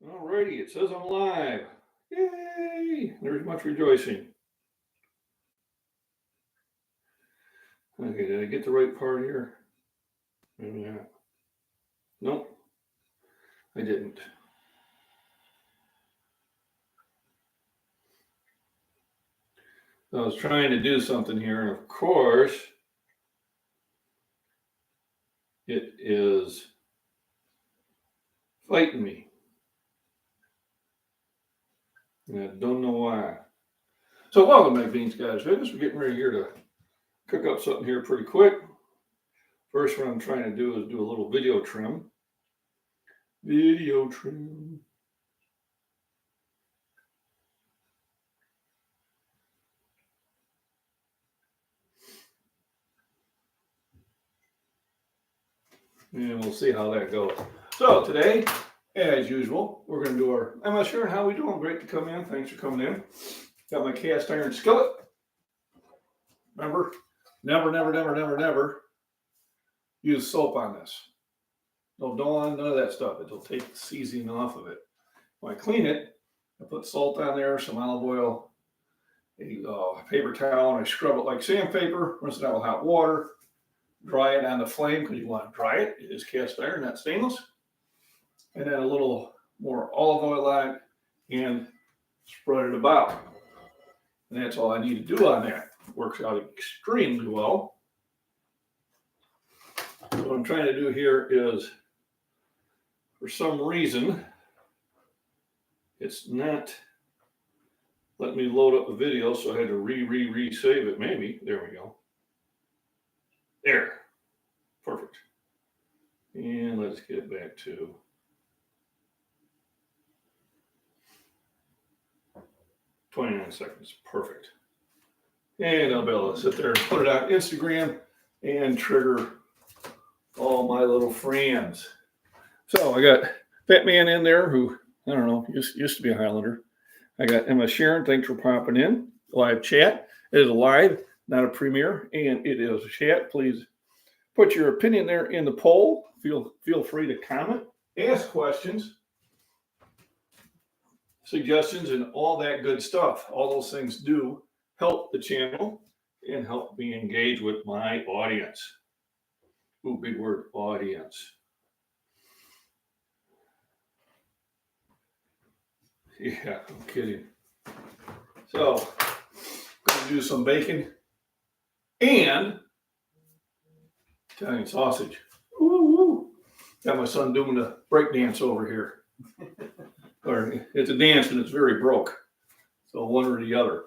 Alrighty, it says I'm live. Yay! There's much rejoicing. Okay, did I get the right part here? Maybe not. Nope, I didn't. I was trying to do something here, and of course, it is fighting me. And I don't know why. So welcome back, Beans Guys Fitness. We're getting ready here to cook up something here pretty quick. First, what I'm trying to do is do a little video trim. Video trim. And we'll see how that goes. So today, as usual, we're going to do our, I'm not sure how we doing. Great to come in. Thanks for coming in. Got my cast iron skillet. Remember, never use soap on this. No, don't want none of that stuff. It'll take the seasoning off of it. When I clean it, I put salt on there, some olive oil, a paper towel, and I scrub it like sandpaper, rinse it out with hot water, dry it on the flame because you want to dry it. It is cast iron, not stainless. And then a little more olive oil on it and spread it about. And that's all I need to do on that. It works out extremely well. So what I'm trying to do here is, for some reason, it's not letting me load up the video, so I had to re-save it. Maybe. There we go. There. Perfect. And let's get back to 29 seconds. Perfect. And I'll be able to sit there and put it on Instagram and trigger all my little friends. So I got Fat Man in there who, I don't know, used to be a Highlander. I got Emma Sharon. Thanks for popping in. Live chat. It is a live, not a premiere, and it is a chat. Please put your opinion there in the poll. Feel free to comment, ask questions, suggestions, and all that good stuff. All those things do help the channel and help me engage with my audience. Ooh, big word, audience. Yeah, I'm kidding. So, gonna do some bacon and Italian sausage. Ooh. Got my son doing the break dance over here. Or it's a dance and it's very broke. So one or the other.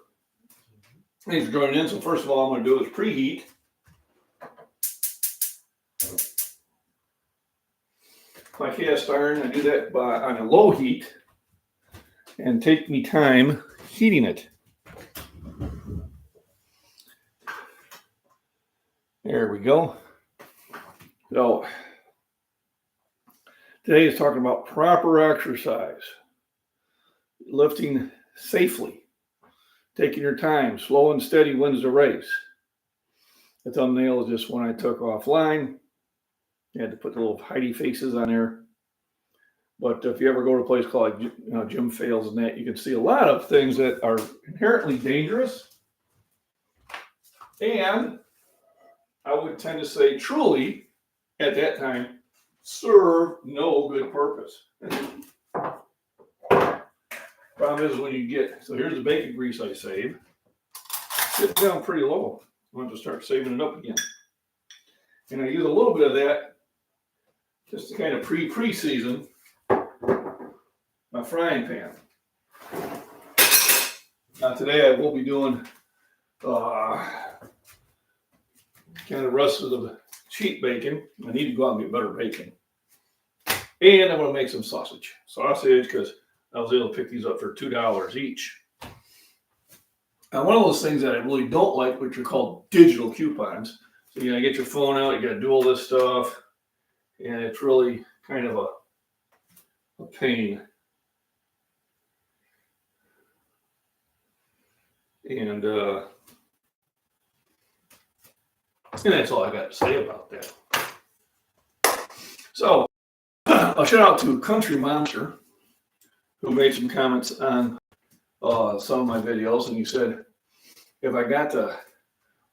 Thanks for joining in. So first of all, I'm going to do is preheat. My cast iron, I do that on a low heat and take me time heating it. There we go. So today is talking about proper exercise, lifting safely, taking your time, slow and steady wins the race. The thumbnail is just one I took offline. I had to put the little Heidi faces on there. But if you ever go to a place called Gym Fails and that, you can see a lot of things that are inherently dangerous. And I would tend to say truly, at that time, serve no good purpose. Problem is when you get, so here's the bacon grease I save. It's down pretty low. I want to start saving it up again. And I use a little bit of that just to kind of pre-season my frying pan. Now today I will be doing kind of the rest of the cheap bacon. I need to go out and get better bacon. And I'm going to make some sausage. Because I was able to pick these up for $2 each. Now one of those things that I really don't like, which are called digital coupons. So you gotta get your phone out, you gotta do all this stuff. And it's really kind of a pain. And that's all I got to say about that. So, a shout out to Country Monster. who made some comments on some of my videos, and he said if I got to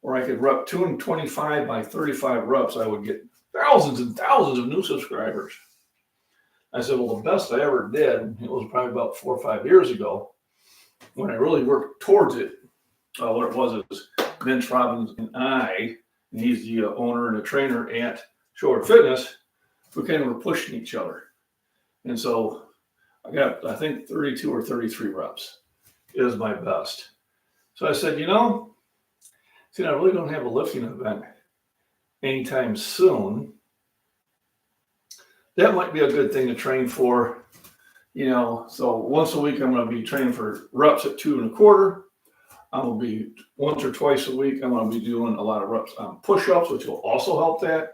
where I could rep 225 by 35 reps, I would get thousands and thousands of new subscribers. I said, well, the best I ever did, it was probably about 4 or 5 years ago, when I really worked towards it. What it was Vince Robbins and I, and he's the owner and a trainer at Shoutout Fitness, we kind of were pushing each other. And so I got, I think, 32 or 33 reps is my best. So I said, I really don't have a lifting event anytime soon. That might be a good thing to train for, So once a week, I'm going to be training for reps at 2 1/4. I'm going to be once or twice a week. I'm going to be doing a lot of reps on push-ups, which will also help that.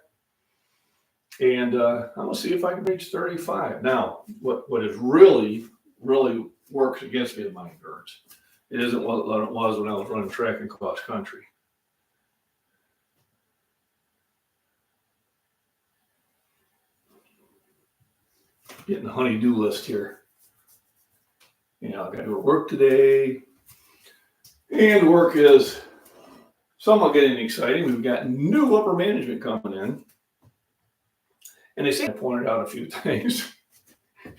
And I'm going to see if I can reach 35. Now, what is really works against me is my endurance. It isn't what it was when I was running track and cross country. Getting the honey-do list here. I got to do work today. And work is somewhat getting exciting. We've got new upper management coming in. And they say I pointed out a few things.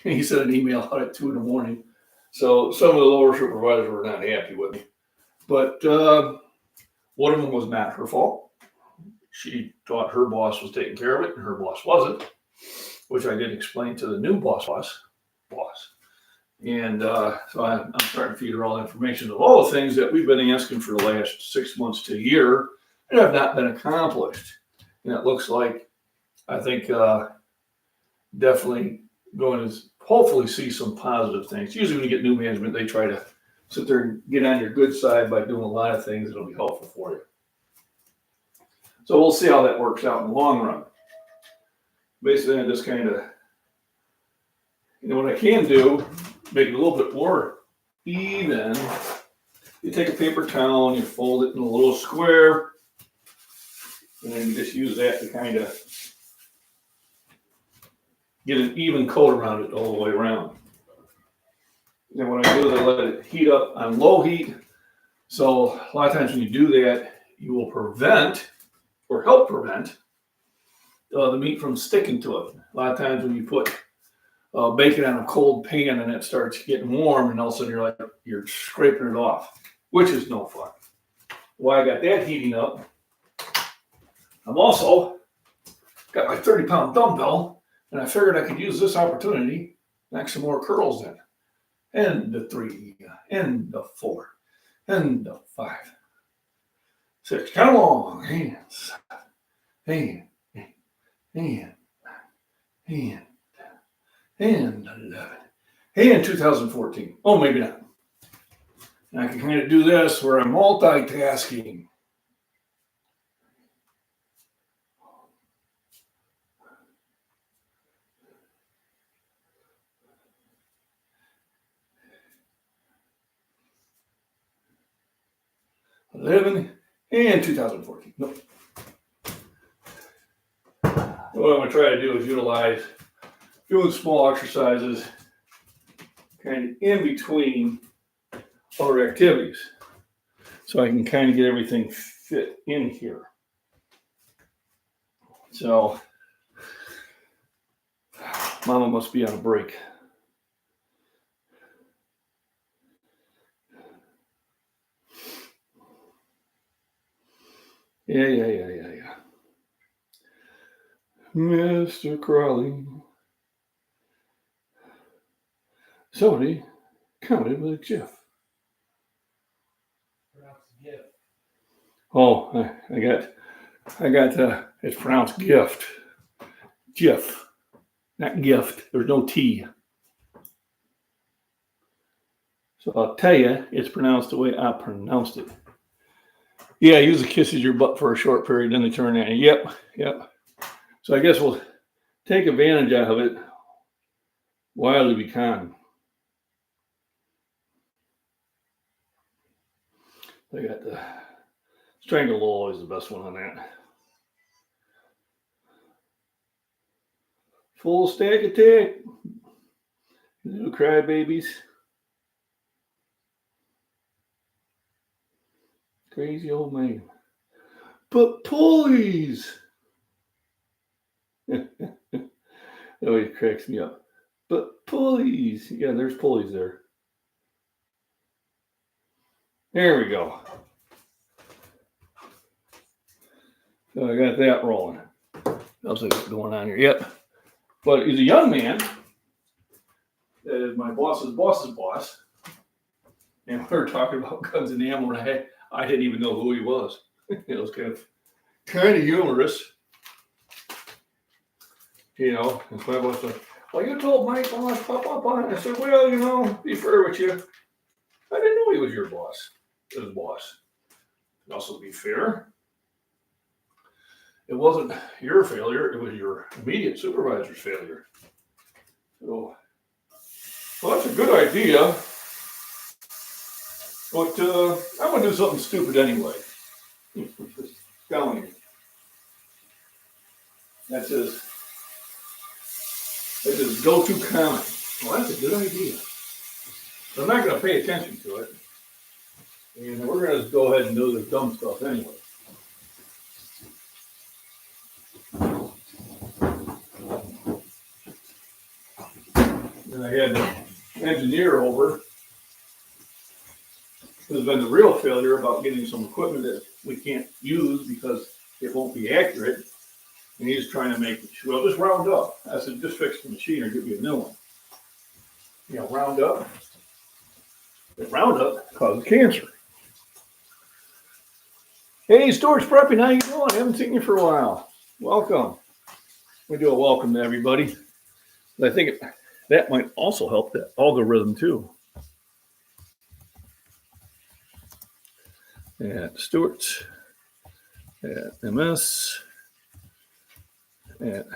He sent an email out at 2 a.m. So some of the lower supervisors were not happy with me. But one of them was not her fault. She thought her boss was taking care of it, and her boss wasn't, which I did explain to the new boss. And so I'm starting to feed her all the information of all the things that we've been asking for the last 6 months to a year and have not been accomplished. And it looks like, I think, definitely going to hopefully see some positive things. Usually when you get new management, they try to sit there and get on your good side by doing a lot of things that'll be helpful for you. So we'll see how that works out in the long run. Basically, I just kind of, what I can do, make it a little bit more even. You take a paper towel and you fold it in a little square, and then you just use that to kind of get an even coat around it all the way around. And what I do is I let it heat up on low heat. So a lot of times when you do that, you will prevent or help prevent the meat from sticking to it. A lot of times when you put bacon on a cold pan and it starts getting warm, and all of a sudden you're scraping it off, which is no fun. While I got that heating up, I'm also got my 30-pound dumbbell, and I figured I could use this opportunity to knock some more curls in. And the 3, and the 4, and the 5, 6. Come along, hands, hand, 11, and 2014. Oh, maybe not. And I can kind of do this where I'm multitasking. '11 and 2014. Nope. What I'm going to try to do is utilize doing small exercises kind of in between other activities, so I can kind of get everything fit in here. So Mama must be on a break. Yeah. Mr. Crowley. Somebody counted with a GIF. Oh, I got, it's pronounced gift. GIF, not gift. There's no T. So I'll tell you, it's pronounced the way I pronounced it. Yeah, usually kisses your butt for a short period, then they turn at you. Yep. So I guess we'll take advantage of it while we can. I got the strangle always the best one on that. Full stack attack. Little crybabies. Crazy old man. But pulleys! Oh, it cracks me up. But pulleys! Yeah, there's pulleys there. There we go. So I got that rolling. What else is going on here? Yep. But he's a young man. That is my boss's boss's boss. And we were talking about guns and ammo, and I didn't even know who he was. It was kind of humorous. You know, and so I was like, well, you told Mike boss, pop up on it. I said, well, you know, be fair with you. I didn't know he was your boss. His boss. And also be fair. It wasn't your failure, it was your immediate supervisor's failure. So, well, that's a good idea. But I'm going to do something stupid anyway. Just telling you. That's his go-to comment. Well, that's a good idea. But I'm not going to pay attention to it. And we're going to just go ahead and do the dumb stuff anyway. And I had the engineer over, who's been the real failure about getting some equipment that we can't use because it won't be accurate. And he's trying to make, well, just round up. I said, just fix the machine or give me a new one. You know, round up. But Roundup causes cancer. Hey, Storage Prepping, how you doing? I haven't seen you for a while. Welcome. We do a welcome to everybody. I think that might also help the algorithm too. At Stewart's, at MS, at,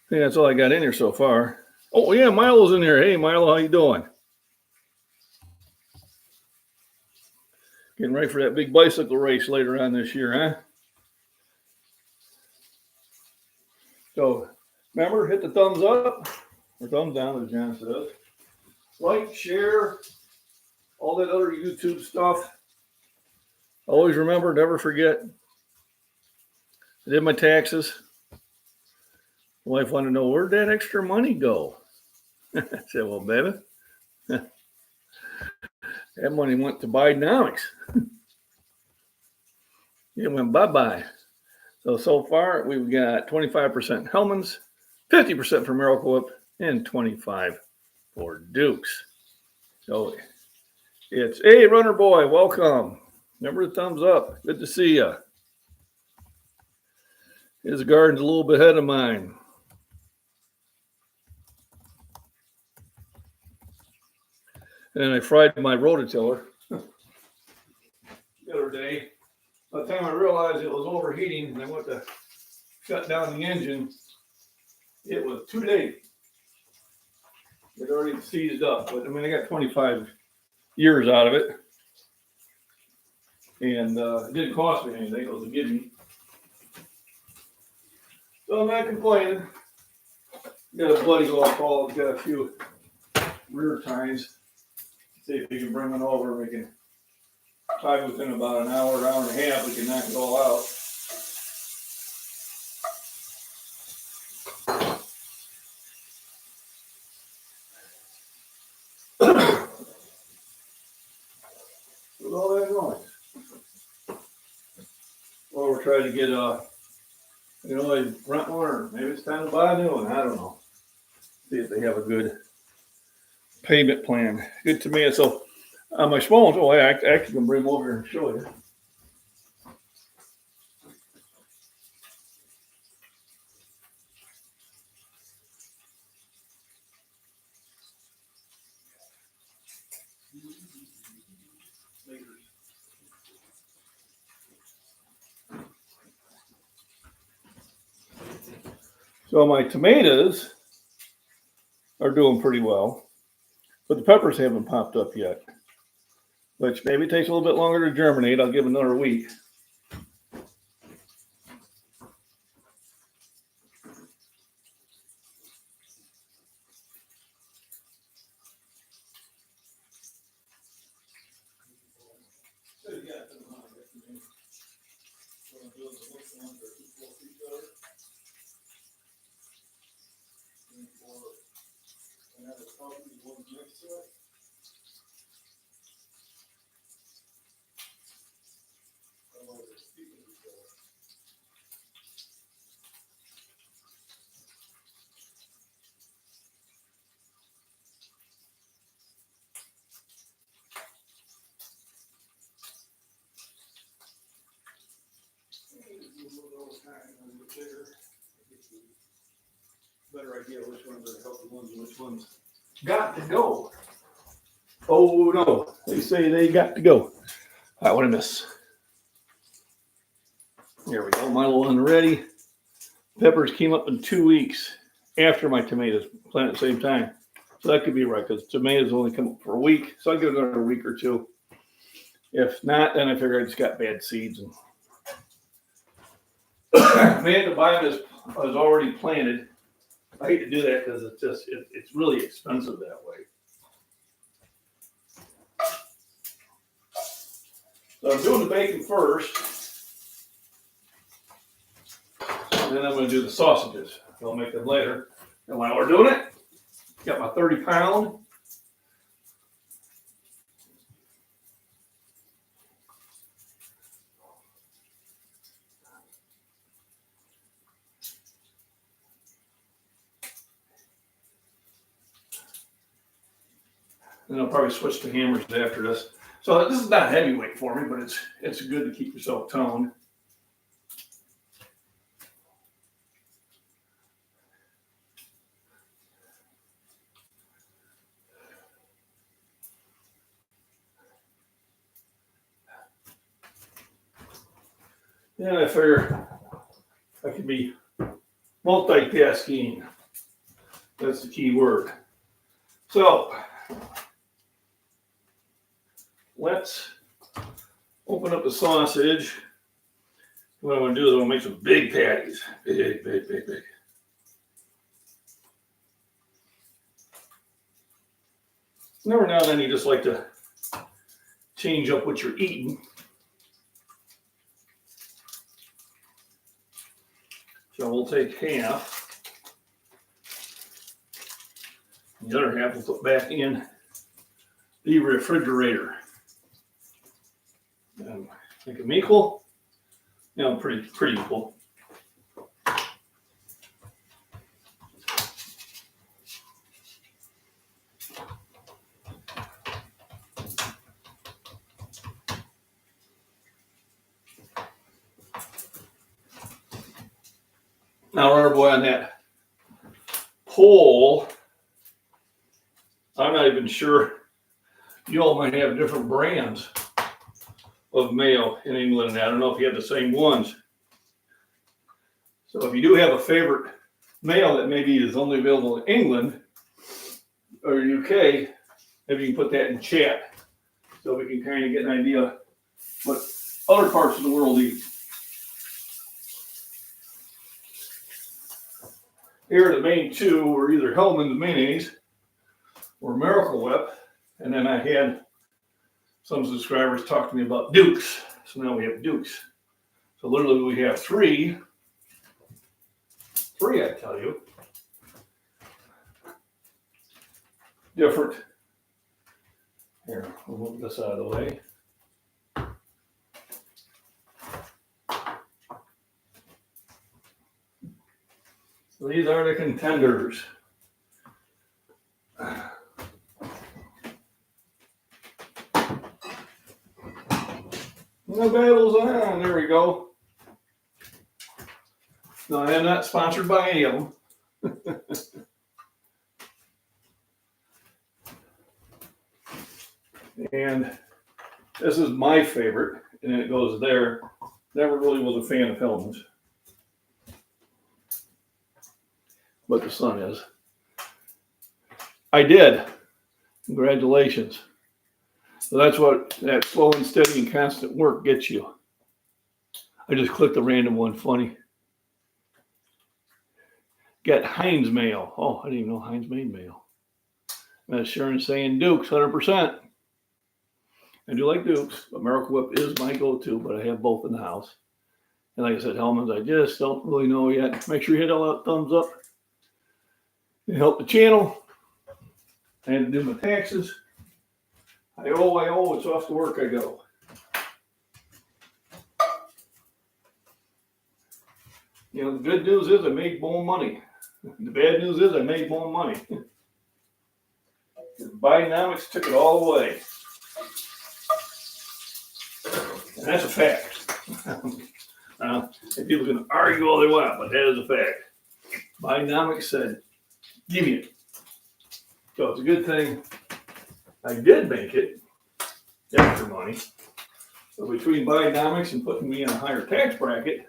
yeah, that's all I got in here so far. Oh yeah, Milo's in here. Hey Milo, how you doing? Getting ready for that big bicycle race later on this year, huh? So remember, hit the thumbs up or thumbs down, as John says. Like, share, all that other YouTube stuff. Always remember, never forget. I did my taxes. Wife wanted to know, where'd that extra money go? I said, well, baby, that money went to Bidenomics. It went bye-bye. So far, we've got 25% Hellman's, 50% for Miracle Whip, and 25 for Dukes. So it's, hey, Runner Boy, welcome. Remember the thumbs up. Good to see you. His garden's a little bit ahead of mine. And I fried my rototiller the other day. By the time I realized it was overheating and I went to shut down the engine, it was too late. It already seized up. But I mean, I got 25 years out of it. And it didn't cost me anything. It was a gimme. So I'm not complaining. Got a buddy who I'll call. Got a few rear tines. See if we can bring one over. We can try within about an hour, hour and a half. We can knock it all out. With all that noise. Well, we're trying to get a rent one, or maybe it's time to buy a new one. I don't know. See if they have a good payment plan. Good to me. So my small ones, I actually can bring them over here and show you. So my tomatoes are doing pretty well, but the peppers haven't popped up yet, which maybe takes a little bit longer to germinate. I'll give another week. Better idea which ones are healthy ones and which ones got to go. Oh no, they say they got to go. All right, what did I miss? There we go, my little one ready. Peppers came up in 2 weeks after my tomatoes planted at the same time. So that could be right, because tomatoes only come up for a week. So I'll give it another week or two. If not, then I figure I just got bad seeds. And I had to buy them as already planted. I hate to do that because it's just it's really expensive that way. So I'm doing the bacon first, and then I'm going to do the sausages. I'll make them later. And while we're doing it, got my 30-pound. And I'll probably switch to hammers after this. So this is not heavyweight for me, but it's good to keep yourself toned. And I figure I can be multitasking. That's the key word. So let's open up the sausage. What I'm going to do is I'm going to make some big patties. Big, big, big, big. Every now and then you just like to change up what you're eating. So we'll take half. The other half we'll put back in the refrigerator. Make them equal. Pretty equal. Now, remember, boy, on that pole, I'm not even sure. You all might have different brands of mayo in England, and I don't know if you have the same ones. So if you do have a favorite mayo that maybe is only available in England or UK, maybe you can put that in chat so we can kind of get an idea what other parts of the world eat. Here, the main two were either Hellmann's mayonnaise or Miracle Whip, and then I had some subscribers talk to me about Dukes. So now we have Dukes. So literally we have three, I tell you, different. Here, we'll move this out of the way. So these are the contenders. The battle's on. There we go. No, I am not sponsored by any of them. And this is my favorite, and it goes there. Never really was a fan of Hellmann's, but the son is. I did. Congratulations. So that's what that slow and steady and constant work gets you. I just clicked a random one. Funny. Get Heinz mayo. Oh, I didn't even know Heinz made mayo. That's Sharon saying Dukes, 100%. I do like Dukes, but Miracle Whip is my go-to, but I have both in the house. And like I said, Hellmann's, I just don't really know yet. Make sure you hit all that thumbs up. You help the channel. I had to do my taxes. I owe, it's off to work I go. You know, the good news is I made more money. The bad news is I made more money. Bidenomics took it all away. And that's a fact. And people can argue all they want, but that is a fact. Bidenomics said, give me it. So it's a good thing I did make it, extra money. So between Bidenomics and putting me in a higher tax bracket,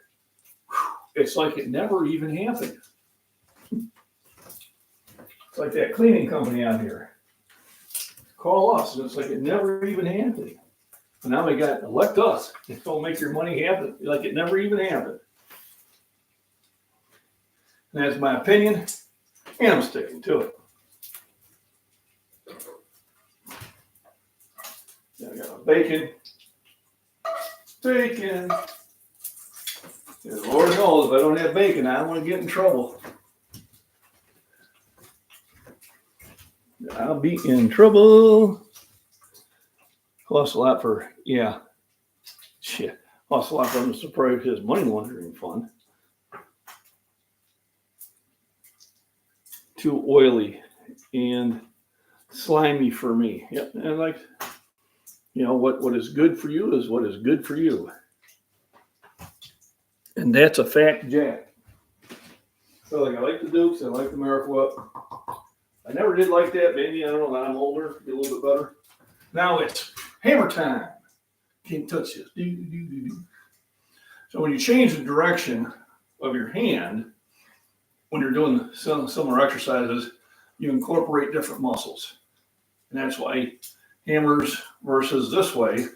it's like it never even happened. It's like that cleaning company out here. Call us, and it's like it never even happened. And now they got elect us. Don't make your money happen like it never even happened. And that's my opinion, and I'm sticking to it. Now I got my bacon. Bacon. And Lord knows if I don't have bacon, I don't want to get in trouble. I'll be in trouble. Costs a lot for, yeah. Shit. Costs a lot for him to support his money laundering fund. Too oily and slimy for me. Yep. And like, you know, what is good for you is what is good for you. And that's a fact, Jack. So like I like the Dukes, I like the Miracle. I never did like that. Maybe, I don't know, now I'm older, get a little bit better. Now it's hammer time. Can't touch this. So when you change the direction of your hand, when you're doing similar exercises, you incorporate different muscles. And that's why hammers versus this way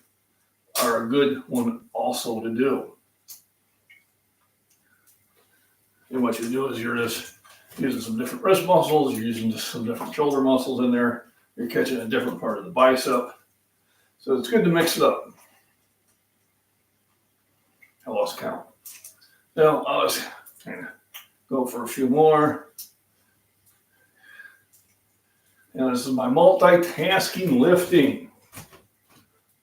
are a good one also to do. And what you do is you're just using some different wrist muscles, you're using just some different shoulder muscles in there, you're catching a different part of the bicep. So it's good to mix it up. I lost count. So I'll just kind of go for a few more. And this is my multitasking lifting.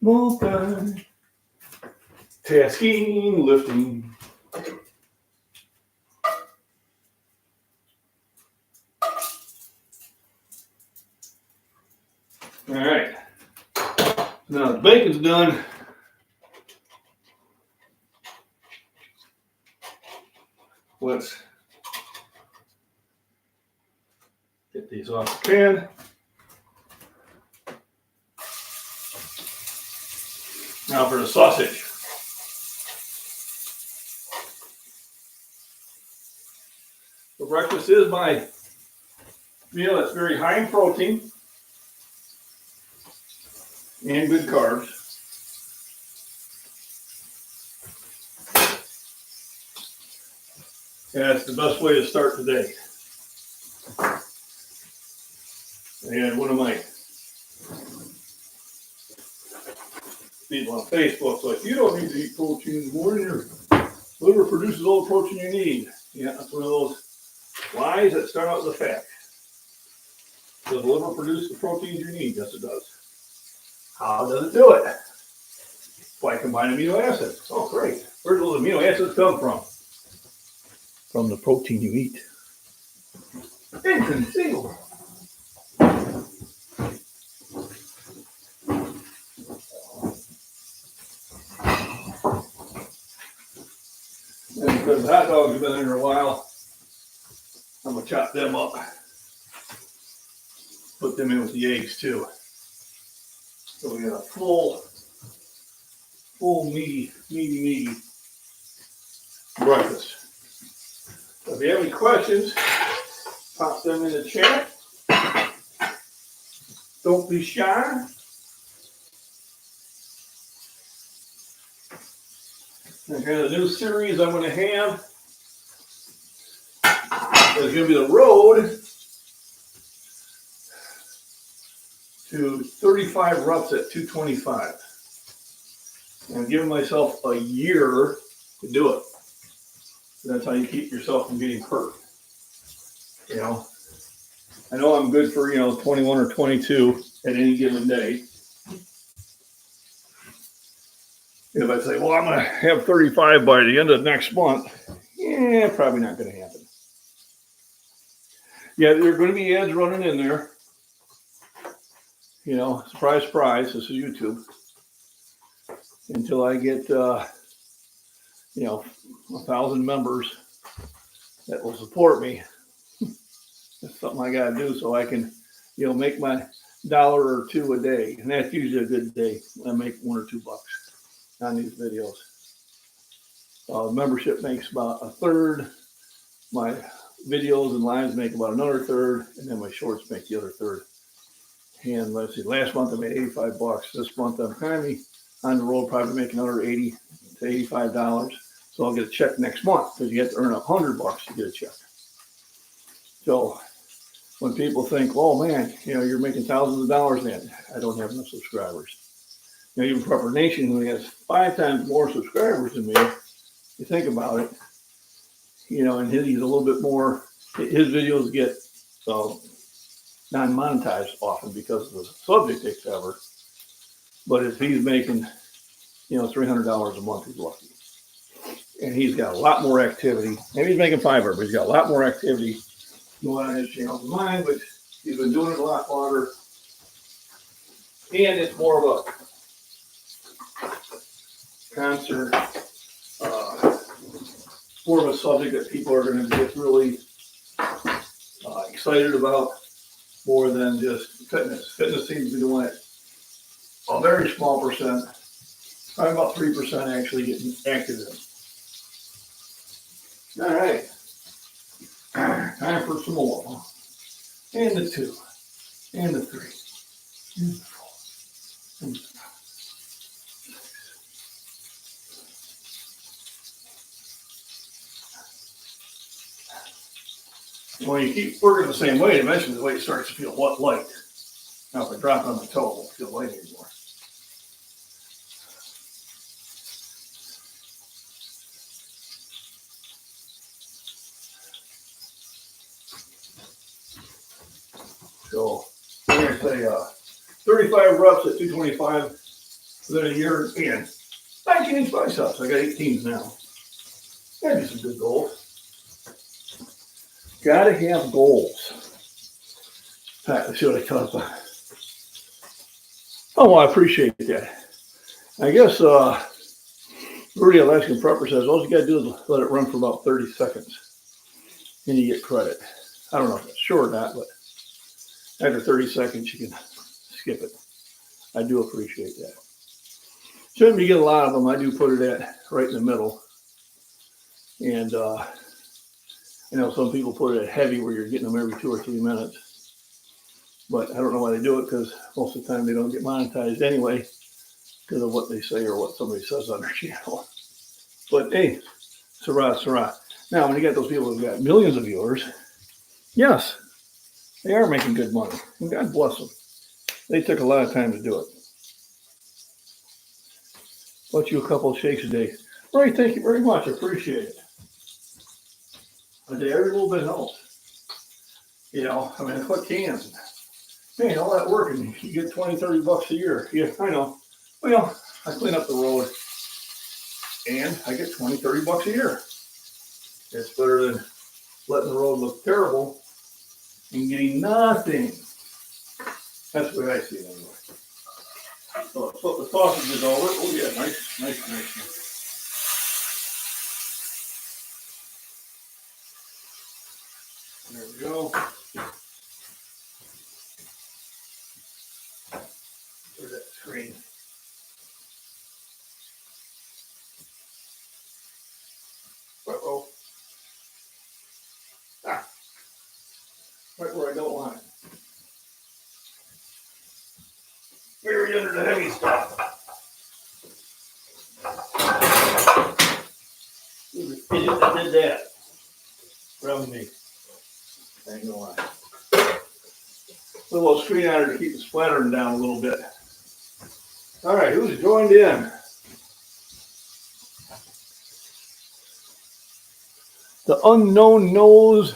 Multitasking lifting. All right. Now the bacon's done. Let's get these off the pan. Now for the sausage. So breakfast is my meal that's very high in protein and good carbs. And that's the best way to start the day. And one of my people on Facebook like, you don't need to eat protein in the morning. Your liver produces all the protein you need. Yeah, that's one of those lies that start out with a fact. Does the liver produce the proteins you need? Yes, it does. How does it do it? By combining amino acids. Oh, great. Where do those amino acids come from? From the protein you eat. Inconceivable. And because the hot dogs have been in there a while, I'm going to chop them up. Put them in with the eggs too. So we got a full meaty breakfast. So if you have any questions, pop them in the chat. Don't be shy. And kind of the new series I'm going to have is going to be the road to 35 reps at 225. And I'm giving myself a year to do it. That's how you keep yourself from getting hurt. You know, I know I'm good for, 21 or 22 at any given day. If I say, well, I'm going to have 35 by the end of next month, yeah, probably not going to happen. Yeah, there are going to be ads running in there. Surprise, surprise, this is YouTube. Until I get, 1,000 members that will support me. That's something I got to do so I can, make my $1 or $2 a day. And that's usually a good day. I make $1 or $2 on these videos. Membership makes about a third. My videos and lives make about another third. And then my shorts make the other third. And let's see, last month I made $85. This month I'm currently on the road, probably make another $80 to $85. So I'll get a check next month because you have to earn $100 to get a check. So when people think, oh man, you're making thousands of dollars then, I don't have enough subscribers. Even Prepper Nation, who has 5 times more subscribers than me, you think about it, and he's a little bit more, his videos get non-monetized often because of the subject they cover. But if he's making, $300 a month, he's lucky. And he's got a lot more activity. Maybe he's making $500, but he's got a lot more activity going on his channel than mine, but he's been doing it a lot longer. And it's more of a concert, more of a subject that people are going to get really excited about more than just fitness. Fitness seems to be doing it a very small percent, probably about 3% actually getting active in it. All right, time for some more. And the 2, and the 3, and the 4, and the 5. When you keep working the same weight, eventually the weight starts to feel light. Now, if I drop it on my toe, it won't feel light anymore. So I'm going to say 35 reps at 225 within a year, and 19-inch biceps. I got 18s now. Gotta do some good goals. Gotta have goals. All right, let's see what I talk about. Oh, well, I appreciate that. I guess Rudy Alaskan Prepper says all you gotta do is let it run for about 30 seconds, and you get credit. I don't know if that's sure or not, but after 30 seconds, you can skip it. I do appreciate that. Shouldn't you get a lot of them, I do put it at right in the middle. And some people put it at heavy where you're getting them every 2 or 3 minutes. But I don't know why they do it because most of the time they don't get monetized anyway because of what they say or what somebody says on their channel. But hey, Sarah. Now, when you get those people who've got millions of viewers, yes, they are making good money. And God bless them. They took a lot of time to do it. Bought you a couple of shakes a day. Right, thank you very much. I appreciate it. A day, every little bit helps. What cans? Man, all that work and you get $20-$30 a year. Yeah, I know. Well, I clean up the road and I get $20-$30 a year. It's better than letting the road look terrible and getting nothing. That's the way I see it anyway. So let's flip the sausages over. Oh yeah, nice. There we go. Where's that screen? Uh-oh. Right where I don't want it. Buried under the heavy stuff. Who's the idiot that did that? Probably me. I ain't gonna lie. Put a little screen on her to keep the splattering down a little bit. All right, who's joined in? The unknown knows.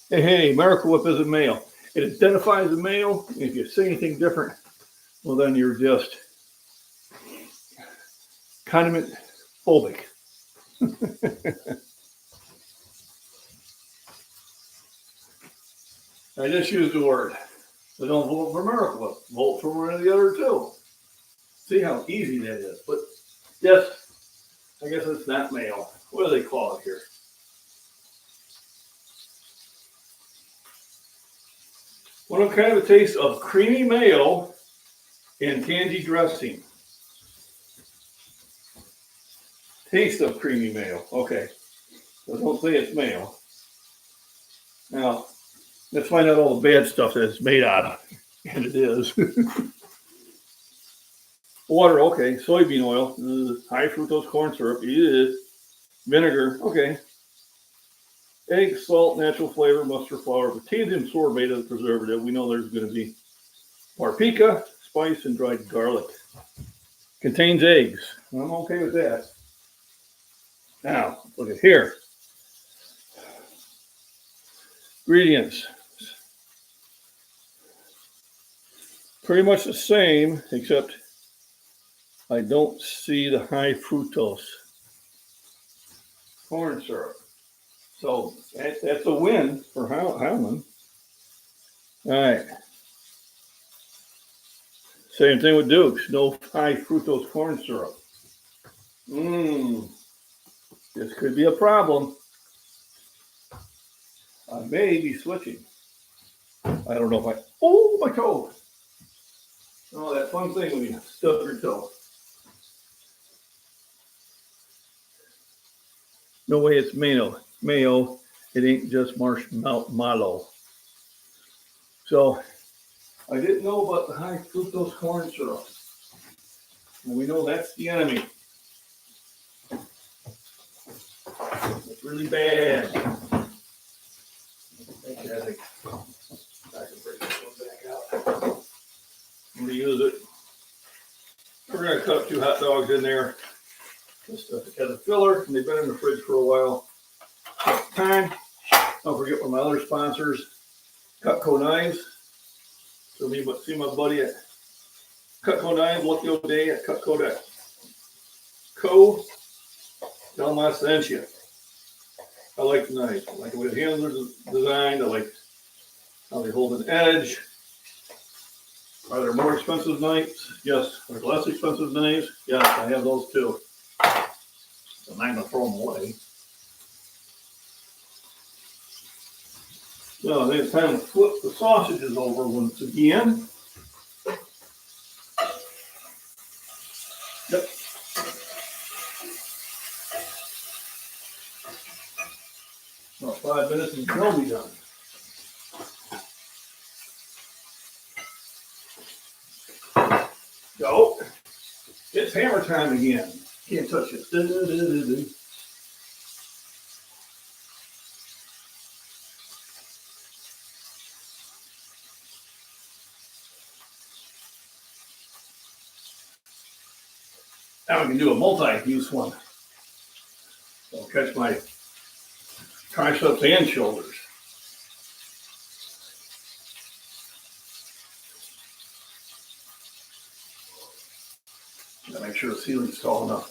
Hey, Miracle Whip isn't male. It identifies the mayo. If you say anything different, well, then you're just condiment phobic. I just used the word. So don't vote for Miracle. Vote for one of the other two. See how easy that is. But yes, I guess it's not mayo. What do they call it here? One kind of a taste of creamy mayo and candy dressing. Taste of creamy mayo. Okay. So don't say it's mayo. Now, let's find out all the bad stuff that it's made out of. And it is. Water, okay. Soybean oil, high fructose corn syrup, vinegar, okay. Egg, salt, natural flavor, mustard flour, potassium sorbate as a preservative. We know there's going to be paprika, spice, and dried garlic. Contains eggs. I'm okay with that. Now, look at here. Ingredients. Pretty much the same, except I don't see the high fructose corn syrup. So that's a win for Howland. All right. Same thing with Duke's. No high fructose corn syrup. This could be a problem. I may be switching. I don't know if oh, my toe. Oh, that fun thing when you stub your toe. No way it's mayo. Mayo. It ain't just marshmallow. So I didn't know about the high fructose corn syrup. And we know that's the enemy. It's really bad. I can break this one back out. I'm going to use it. We're going to cut up 2 hot dogs in there just as a filler, and they've been in the fridge for a while. Time. Don't forget one of my other sponsors, Cutco Knives. So see my buddy at Cutco Knives, Lucky O'Day at Cutco.co. Tell him I sent you. I like the knife. I like the way the handles are designed. I like how they hold an edge. Are there more expensive knives? Yes. Are there less expensive knives? Yes, I have those too. I'm not going to throw them away. So then it's time to flip the sausages over once again. Yep. About 5 minutes and they'll be done. So, it's hammer time again. Can't touch it. Now we can do a multi-use one. I'll catch my triceps and shoulders. Gotta make sure the ceiling's tall enough.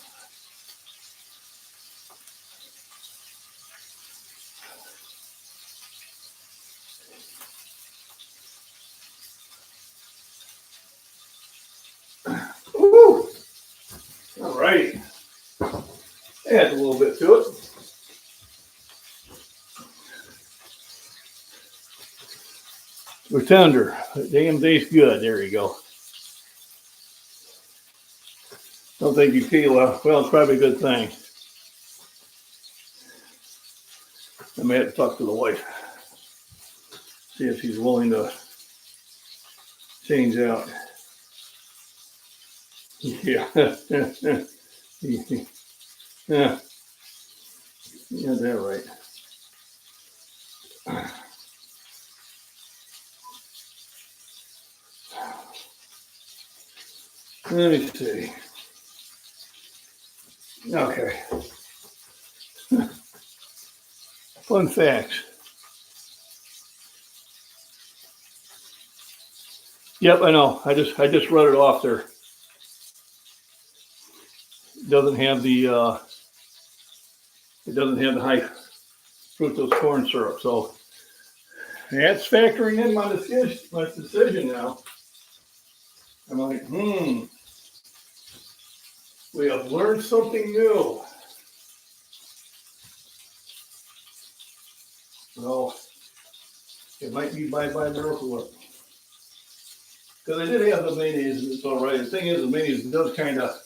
Woo! All right. Add a little bit to it. We're tender. Damn tastes good. There you go. Don't think you feel well, it's probably a good thing. I may have to talk to the wife. See if she's willing to change out. Yeah. Yeah. Yeah, they're right. Let me see. Okay. Fun facts. Yep, I know. I just read it off there. It doesn't have the high fructose corn syrup, so that's factoring in my decision now. I'm like, we have learned something new. Well, it might be bye-bye Miracle Whip. Because I did have the mayonnaise, and it's all right. The thing is, the mayonnaise does kind of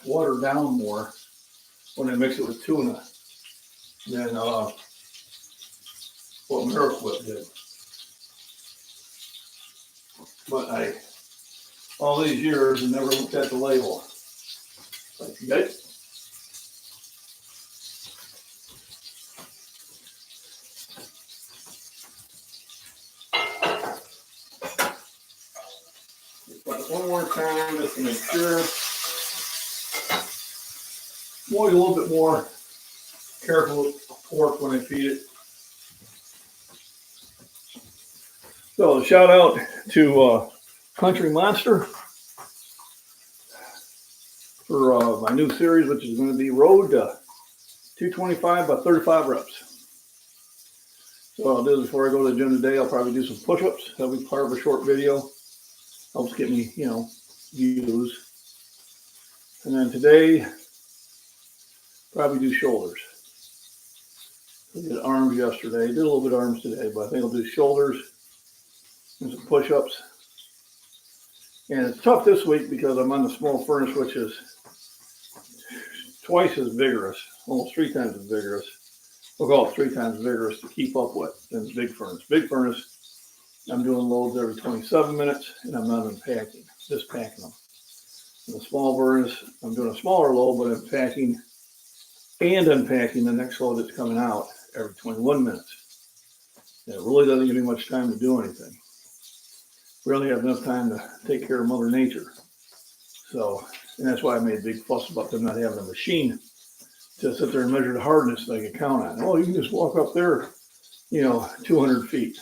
water down more when I mix it with tuna than what Miracle Whip did. But all these years, I never looked at the label. Like, you guys? One more time just to make sure. I'm always a little bit more careful with pork when I feed it. So shout out to Country Monster for my new series, which is going to be Road to 225 by 35 reps. So what I'll do before I go to the gym today, I'll probably do some push-ups. That'll be part of a short video. Helps get me, views. And then today, probably do shoulders. I did arms yesterday. Did a little bit of arms today, but I think I'll do shoulders and some push-ups. And it's tough this week because I'm on the small furnace, which is twice as vigorous, almost 3 times as vigorous. We'll call it 3 times vigorous to keep up with than the big furnace. Big furnace, I'm doing loads every 27 minutes, and I'm not unpacking, just packing them. In the small furnace, I'm doing a smaller load, but I'm packing and unpacking the next load that's coming out every 21 minutes. And it really doesn't give me much time to do anything. Really have enough time to take care of Mother Nature. So, and that's why I made a big fuss about them not having a machine to sit there and measure the hardness that I can count on. Oh, you can just walk up there, 200 feet,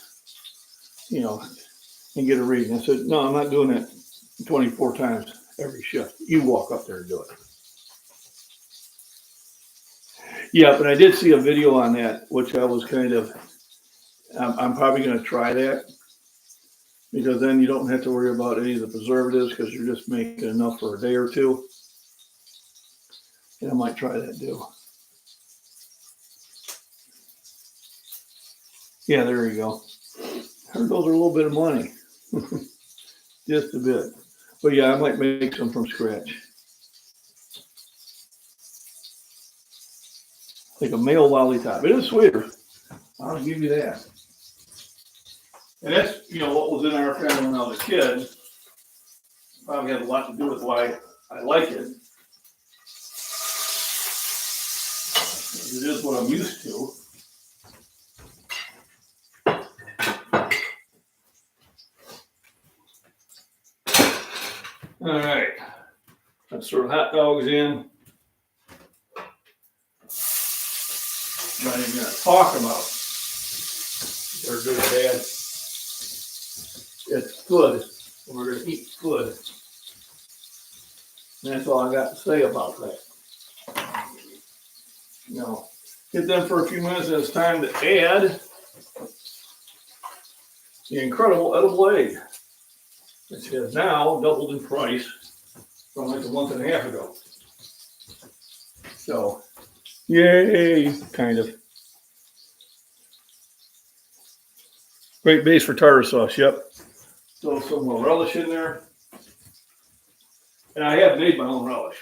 and get a reading. I said, no, I'm not doing that 24 times every shift. You walk up there and do it. Yeah, but I did see a video on that, which I was I'm probably going to try that, because then you don't have to worry about any of the preservatives because you're just making enough for a day or two. And I might try that too. Yeah, there you go. Heard those are a little bit of money. Just a bit. But yeah, I might make some from scratch. Like a male lollipop. It is sweeter. I'll give you that. And that's, what was in our family when I was a kid. Probably has a lot to do with why I like it. It is what I'm used to. All right. Let's throw the hot dogs in. I'm not even going to talk about it. They're good or bad. It's good. We're going to eat good. And that's all I got to say about that. Hit them for a few minutes, and it's time to add the incredible edible egg, which has now doubled in price from like a month and a half ago. So, yay, kind of. Great base for tartar sauce, yep. Throw some more relish in there. And I have made my own relish.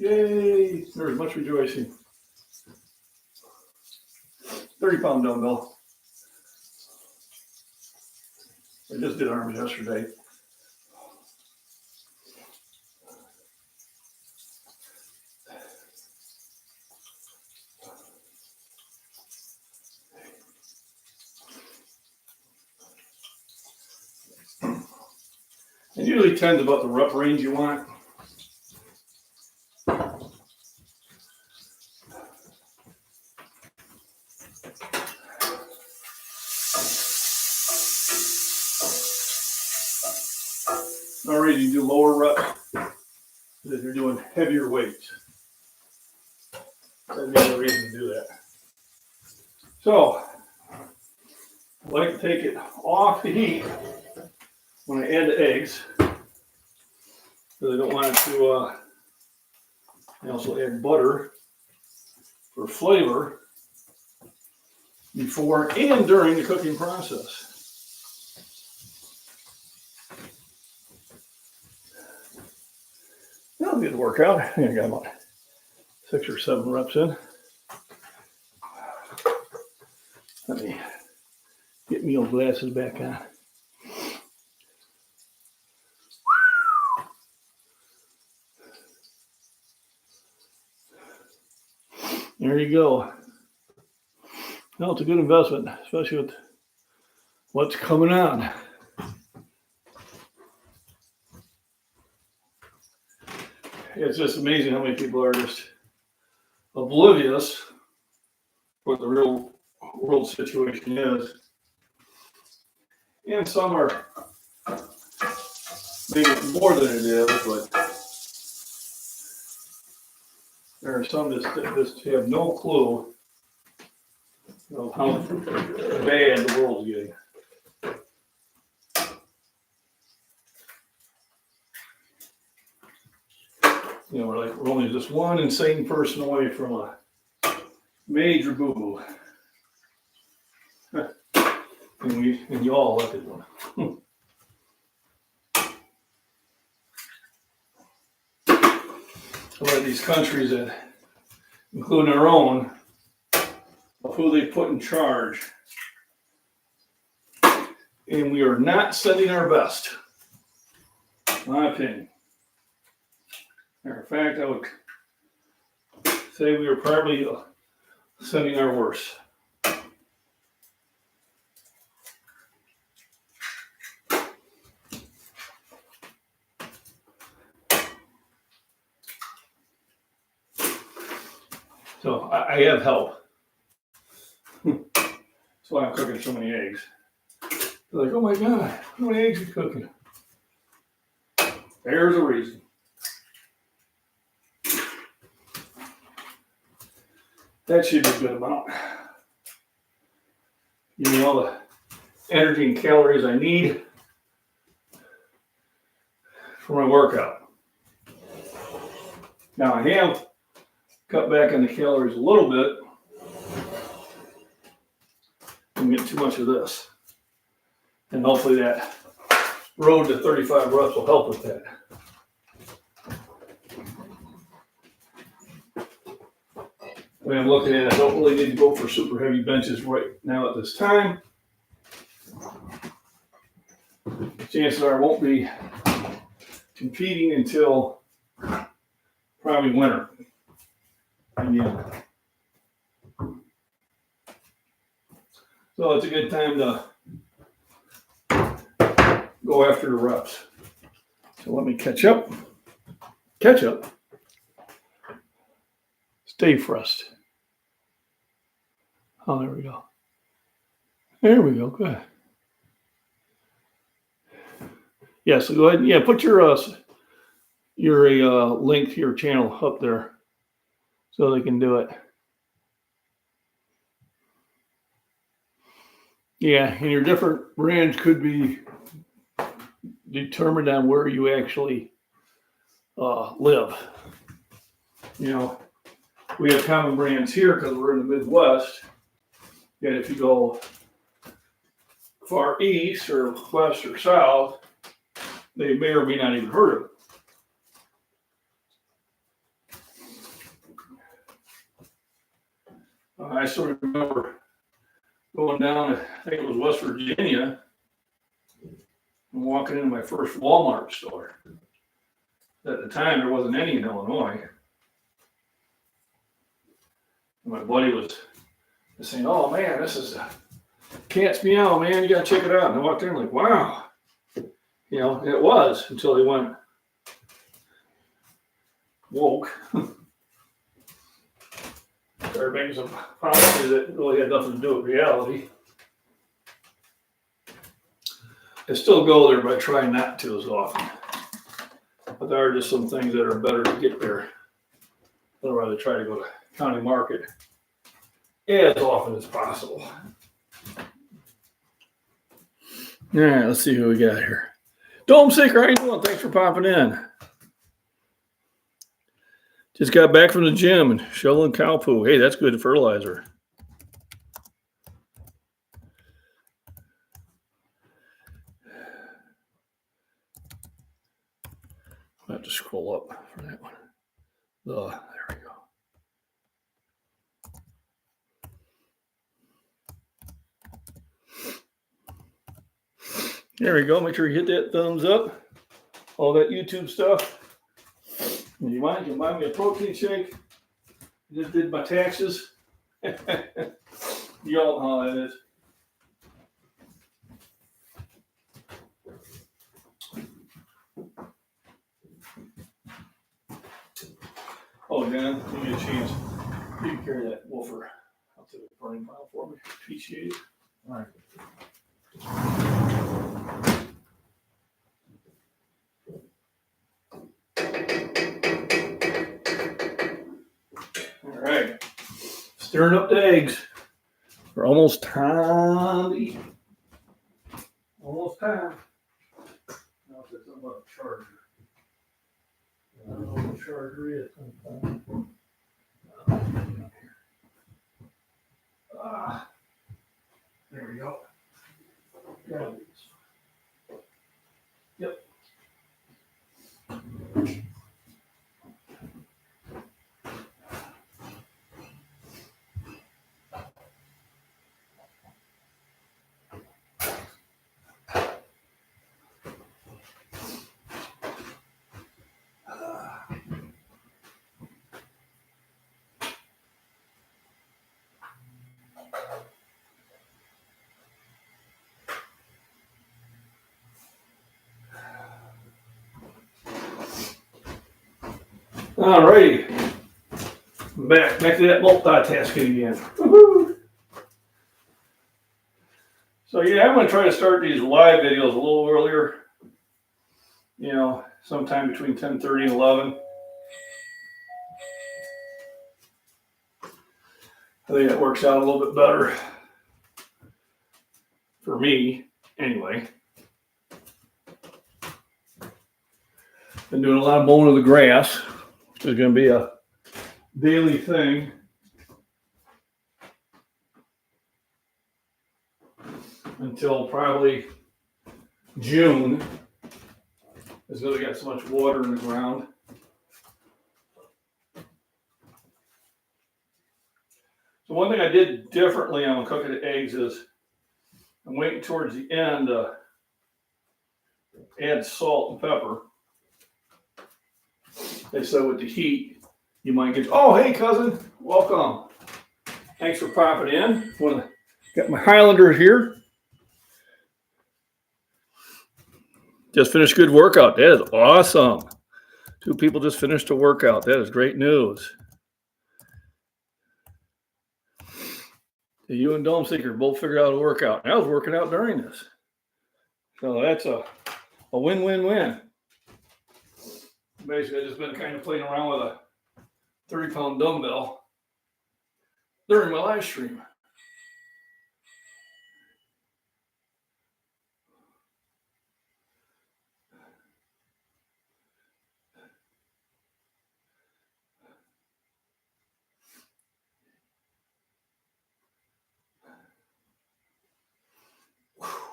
Yay! There's much rejoicing. 30-pound dumbbell. I just did arms yesterday. It usually tends about the rep range you want. No reason to do lower reps if you're doing heavier weights. That'd be the reason to do that. So, I like to take it off the heat when I add the eggs, because I don't want it to, I also add butter for flavor before and during the cooking process. That'll get the workout. I think I got about 6 or 7 reps in. Let me get me old glasses back on. There you go. No, it's a good investment, especially with what's coming on. It's just amazing how many people are just oblivious what the real world situation is. And some are maybe more than it is, but there are some that just have no clue of how bad the world's getting. You know, we're only just one insane person away from a major boo-boo. And you all elected one. Some of these countries that, including our own, of who they put in charge. And we are not sending our best, in my opinion. Matter of fact, I would say we are probably sending our worst. So I have help. That's why I'm cooking so many eggs. They're like, oh my God, how many eggs are you cooking? There's a reason. That should be a good amount. Give me all the energy and calories I need for my workout. Now I have cut back on the calories a little bit. I'm getting too much of this. And hopefully that road to 35 reps will help with that. The way I'm looking at it, I don't really need to go for super heavy benches right now at this time. Chances are I won't be competing until probably winter. Again. So it's a good time to go after the reps. So let me catch up. Stay frust. Oh, there we go. There we go. Good. Yeah, so go ahead. Yeah, put your link to your channel up there so they can do it. Yeah, and your different brands could be determined on where you actually live. You know, we have common brands here because we're in the Midwest. Yet if you go far east or west or south, they may or may not even heard of it. I sort of remember going down, I think it was West Virginia, and walking into my first Walmart store. At the time, there wasn't any in Illinois. And my buddy was saying, oh man, this is a cat's meow, man, you gotta check it out. And I walked in like, wow. You know, and it was until they went woke. Started making some promises that really had nothing to do with reality. I still go there, but I try not to as often. But there are just some things that are better to get there. Otherwise, I try to go to county market as often as possible. All right, let's see who we got here. Dome Seeker, how you doing? Thanks for popping in. Just got back from the gym and shoveling cow poo. Hey, that's good fertilizer. I'll have to scroll up for that one. There we go. There we go. Make sure you hit that thumbs up. All that YouTube stuff. And you can buy me a protein shake. I just did my taxes. You all know how that is. Oh, Dan, give me a chance. You can carry that woofer out to the burning pile for me. Appreciate it. All right. All right. Stirring up the eggs. We're almost time to eat. Almost time. Now if there's something about a charger. I don't know what the charger is. There we go. Yep. All righty. Back to that multitasking again. Woo-hoo. So yeah, I'm going to try to start these live videos a little earlier. You know, sometime between 10:30 and 11. I think that works out a little bit better for me, anyway. Been doing a lot of mowing of the grass, which is going to be a daily thing. Until probably June, as though we got so much water in the ground. So one thing I did differently on cooking the eggs is I'm waiting towards the end to add salt and pepper. They said with the heat, you might get, oh, hey, cousin, welcome. Thanks for popping in. Got my Highlander here. Just finished a good workout. That is awesome. 2 people just finished a workout. That is great news. You and Dome Seeker both figured out a workout. And I was working out during this. So that's a win-win-win. Basically, I've just been kind of playing around with a 30-pound dumbbell during my live stream.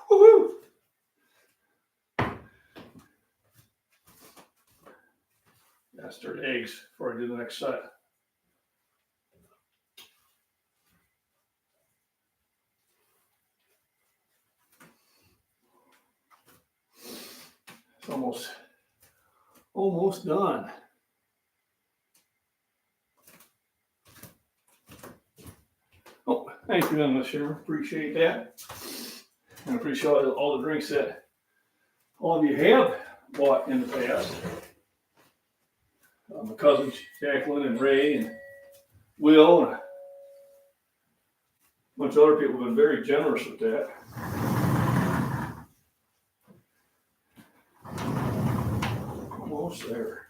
Woo-hoo! I stirred eggs before I do the next set. It's almost done. Oh, thank you, Miss Sharon. Appreciate that. And I appreciate all the drinks that all of you have bought in the past. My cousins, Jacqueline and Ray and Will, and a bunch of other people have been very generous with that. Almost there.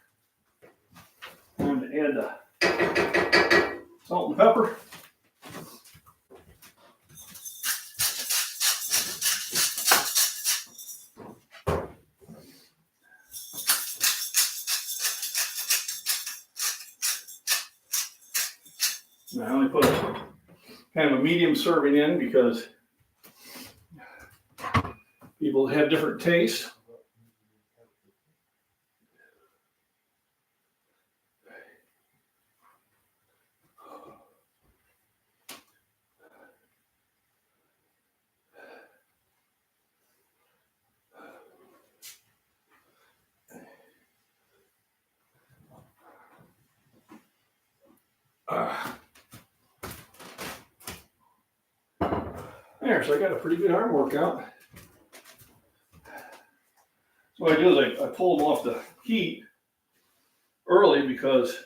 Time to add the salt and pepper. I only put kind of a medium serving in because people have different tastes. There, so I got a pretty good arm workout. So what I do is I pull them off the heat early because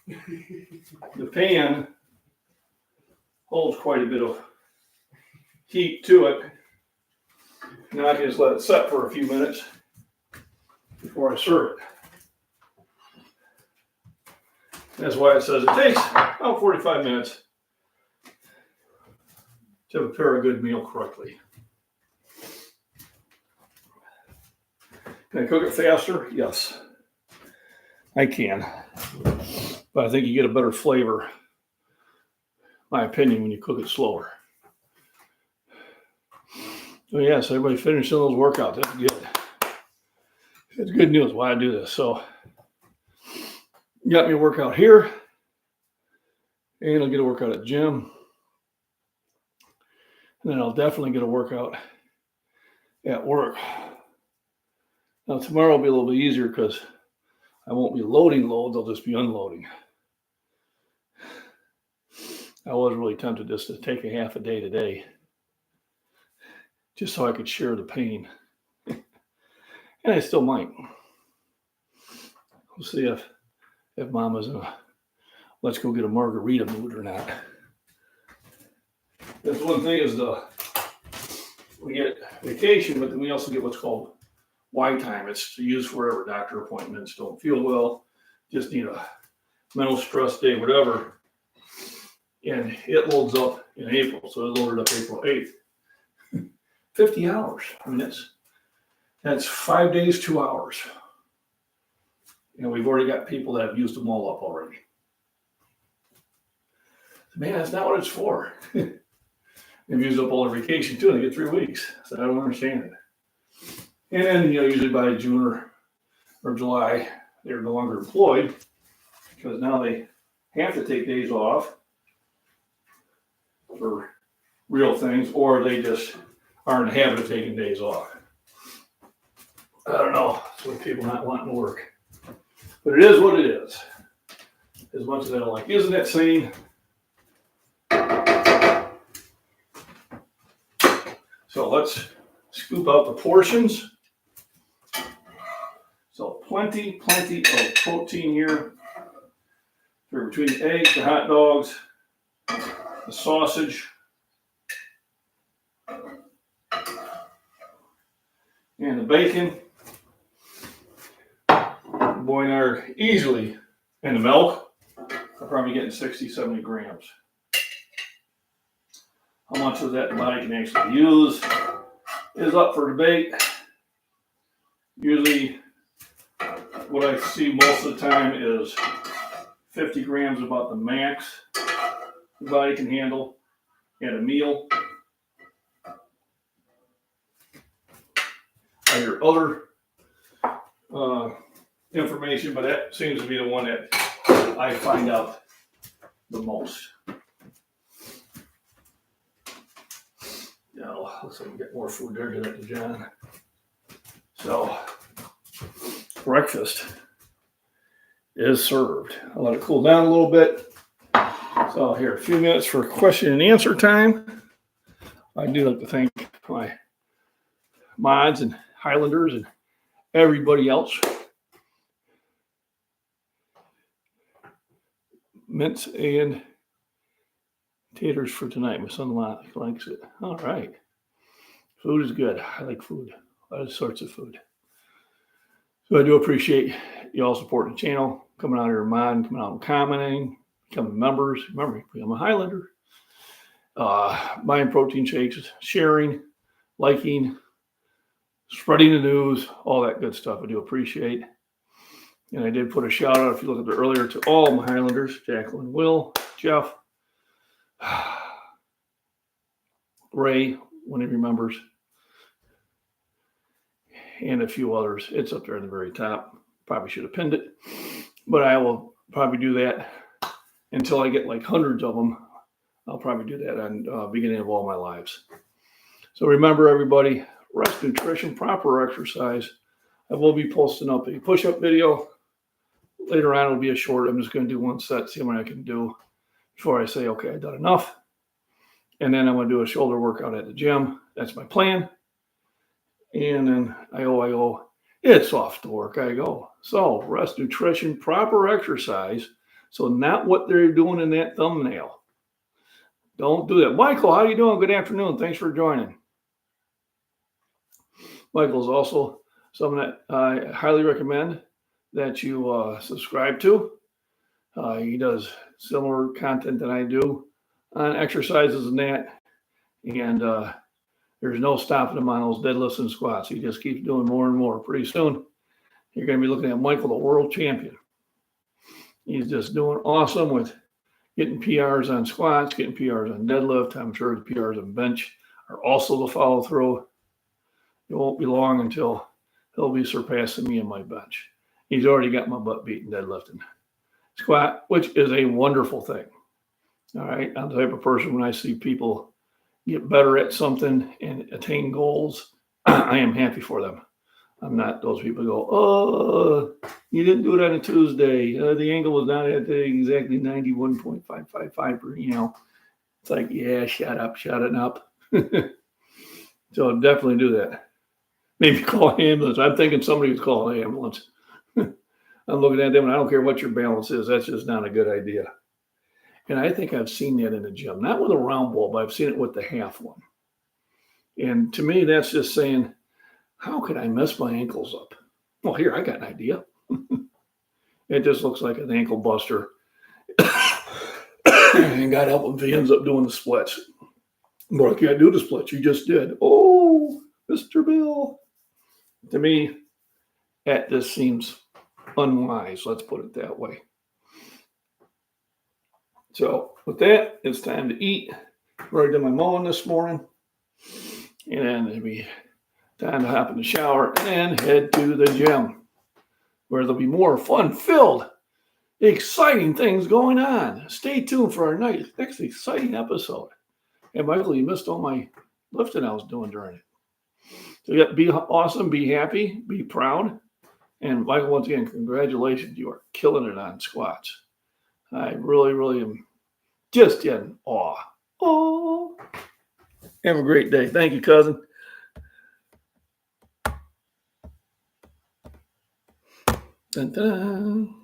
the pan holds quite a bit of heat to it. Now I can just let it set for a few minutes before I serve it. That's why it says it takes about 45 minutes to prepare a good meal correctly. Can I cook it faster? Yes, I can. But I think you get a better flavor, my opinion, when you cook it slower. So yes, everybody finishing those workouts. That's good. It's good news why I do this. So got me a workout here, and I'll get a workout at the gym. And then I'll definitely get a workout at work. Now tomorrow will be a little bit easier because I won't be loading loads, I'll just be unloading. I was really tempted just to take a half a day today, just so I could share the pain. And I still might. We'll see if Mama's in a let's go get a margarita mood or not. That's one thing is we get vacation, but then we also get what's called Y-time. It's to use for wherever doctor appointments, don't feel well, just need a mental stress day, whatever. And it loads up in April, so it loaded up April 8th. 50 hours. I mean, that's 5 days, 2 hours. And we've already got people that have used them all up already. Man, that's not what it's for. They've used up all their vacation too, and they get 3 weeks. So I don't understand it. And then, usually by June or July, they're no longer employed because now they have to take days off for real things, or they just are in the habit of taking days off. I don't know. It's what people not wanting to work. But it is what it is. As much as I don't like using that saying. So let's scoop out the portions. So plenty of protein here. For between the eggs, the hot dogs, the sausage, and the bacon. The boy and I are easily, and the milk, I'm probably getting 60, 70 grams. How much of that the body can actually use is up for debate. Usually, what I see most of the time is 50 grams about the max the body can handle at a meal. I hear other information, but that seems to be the one that I find out the most. Now, looks like we get more food there tonight to John. So, breakfast is served. I'll let it cool down a little bit. So here, a few minutes for question and answer time. I do like to thank my mods and Highlanders and everybody else. Mince and taters for tonight. My son likes it. All right. Food is good. I like food. All sorts of food. So I do appreciate you all supporting the channel, coming out of your mind, coming out and commenting, becoming members. Remember, I'm a Highlander. Buying protein shakes, sharing, liking, spreading the news, all that good stuff. I do appreciate. And I did put a shout out, if you look at it earlier, to all my Highlanders, Jacqueline, Will, Jeff, Ray, when he remembers, and a few others. It's up there in the very top. Probably should have pinned it, but I will probably do that until I get like hundreds of them. I'll probably do that on beginning of all my lives. So remember, everybody, rest, nutrition, proper exercise. I will be posting up a push-up video. Later on, it'll be a short. I'm just going to do one set, see what I can do before I say, okay, I've done enough. And then I'm going to do a shoulder workout at the gym. That's my plan. And then it's off to work I go. So rest, nutrition, proper exercise. So not what they're doing in that thumbnail. Don't do that. Michael, how you doing? Good afternoon. Thanks for joining. Michael's also someone that I highly recommend that you subscribe to. He does similar content that I do on exercises and that. And there's no stopping him on those deadlifts and squats. He just keeps doing more and more. Pretty soon, you're going to be looking at Michael, the world champion. He's just doing awesome with getting PRs on squats, getting PRs on deadlift. I'm sure the PRs on bench are also to follow through. It won't be long until he'll be surpassing me in my bench. He's already got my butt beaten deadlifting squat, which is a wonderful thing. All right. I'm the type of person, when I see people get better at something and attain goals, I am happy for them. I'm not those people who go, oh, you didn't do it on a Tuesday. The angle was not at exactly 91.555. It's like, yeah, shut up. So definitely do that. Maybe call an ambulance. I'm thinking somebody would call an ambulance. I'm looking at them, and I don't care what your balance is. That's just not a good idea. And I think I've seen that in the gym, not with a round ball, but I've seen it with the half one. And to me, that's just saying, how could I mess my ankles up? Well, here, I got an idea. It just looks like an ankle buster. And God help him if he ends up doing the splits. But I can't do the splits. You just did. Oh, Mr. Bill. To me, that just seems unwise. Let's put it that way. So with that, it's time to eat. I've already done my mowing this morning. And then it'll be time to hop in the shower and head to the gym, where there'll be more fun-filled, exciting things going on. Stay tuned for our next exciting episode. And Michael, you missed all my lifting I was doing during it. So yeah, be awesome, be happy, be proud. And Michael, once again, congratulations. You are killing it on squats. I really, really am just in awe. Oh, have a great day. Thank you, cousin. Dun, dun.